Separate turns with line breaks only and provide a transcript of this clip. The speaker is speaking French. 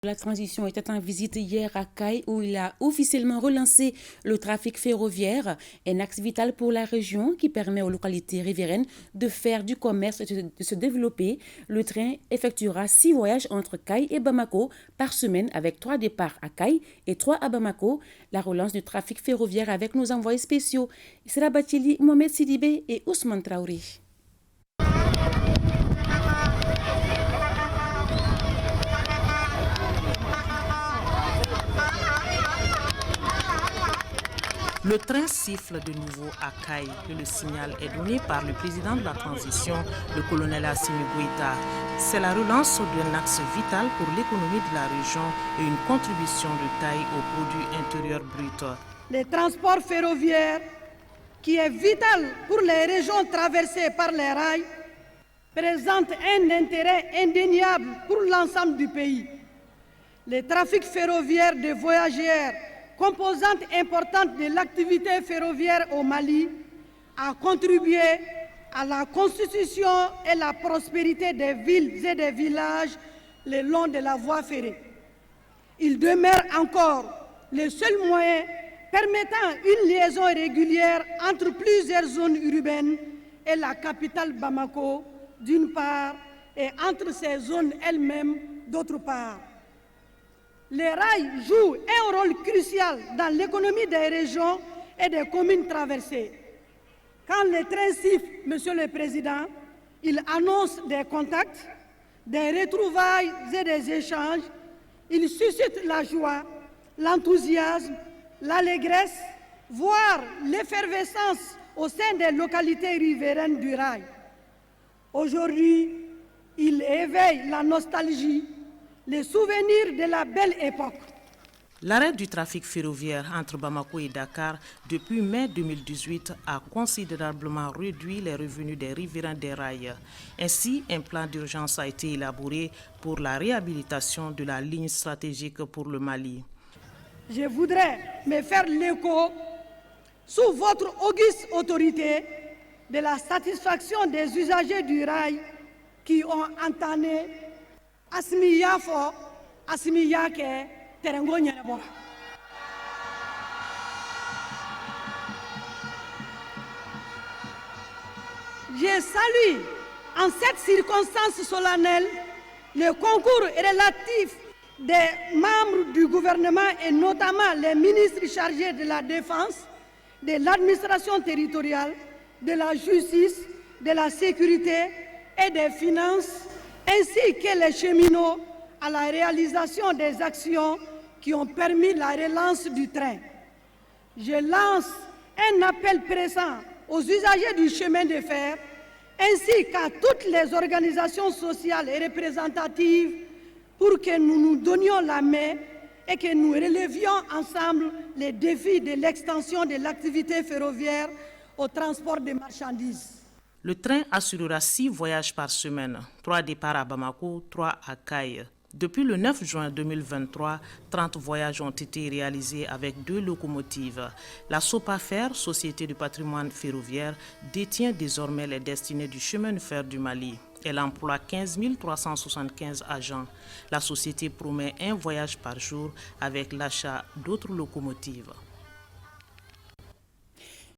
La transition était en visite hier à Kayes où il a officiellement relancé le trafic ferroviaire, un axe vital pour la région qui permet aux localités riveraines de faire du commerce et de se développer. Le train effectuera 6 voyages entre Kayes et Bamako par semaine avec 3 départs à Kayes et 3 à Bamako. La relance du trafic ferroviaire avec nos envoyés spéciaux Sera Batili, Mohamed Sidibé et Ousmane Traoré.
Le train siffle de nouveau à Kayes et le signal est donné par le président de la transition, le colonel Assimi Goïta. C'est la relance d'un axe vital pour l'économie de la région et une contribution de taille au produit intérieur brut.
Le transport ferroviaire, qui est vital pour les régions traversées par les rails, présente un intérêt indéniable pour l'ensemble du pays. Le trafic ferroviaire de voyageurs, composante importante de l'activité ferroviaire au Mali, a contribué à la constitution et la prospérité des villes et des villages le long de la voie ferrée. Il demeure encore le seul moyen permettant une liaison régulière entre plusieurs zones urbaines et la capitale Bamako, d'une part, et entre ces zones elles-mêmes, d'autre part. Les rails jouent un rôle crucial dans l'économie des régions et des communes traversées. Quand le train siffle, Monsieur le Président, il annonce des contacts, des retrouvailles et des échanges. Il suscite la joie, l'enthousiasme, l'allégresse, voire l'effervescence au sein des localités riveraines du rail. Aujourd'hui, il éveille la nostalgie, les souvenirs de la belle époque.
L'arrêt du trafic ferroviaire entre Bamako et Dakar depuis mai 2018 a considérablement réduit les revenus des riverains des rails. Ainsi, un plan d'urgence a été élaboré pour la réhabilitation de la ligne stratégique pour le Mali.
Je voudrais me faire l'écho, sous votre auguste autorité, de la satisfaction des usagers du rail qui ont entamé Asmiyafo, Asmiyake, Terengo Nyanabora. Je salue en cette circonstance solennelle le concours relatif des membres du gouvernement et notamment les ministres chargés de la Défense, de l'administration territoriale, de la justice, de la sécurité et des finances, ainsi que les cheminots à la réalisation des actions qui ont permis la relance du train. Je lance un appel pressant aux usagers du chemin de fer ainsi qu'à toutes les organisations sociales et représentatives pour que nous nous donnions la main et que nous relevions ensemble les défis de l'extension de l'activité ferroviaire au transport des marchandises.
Le train assurera 6 voyages par semaine, 3 départs à Bamako, 3 à Kayes. Depuis le 9 juin 2023, 30 voyages ont été réalisés avec 2 locomotives. La Sopafer, Société du patrimoine ferroviaire, détient désormais les destinées du chemin de fer du Mali. Elle emploie 15 375 agents. La société promet un voyage par jour avec l'achat d'autres locomotives.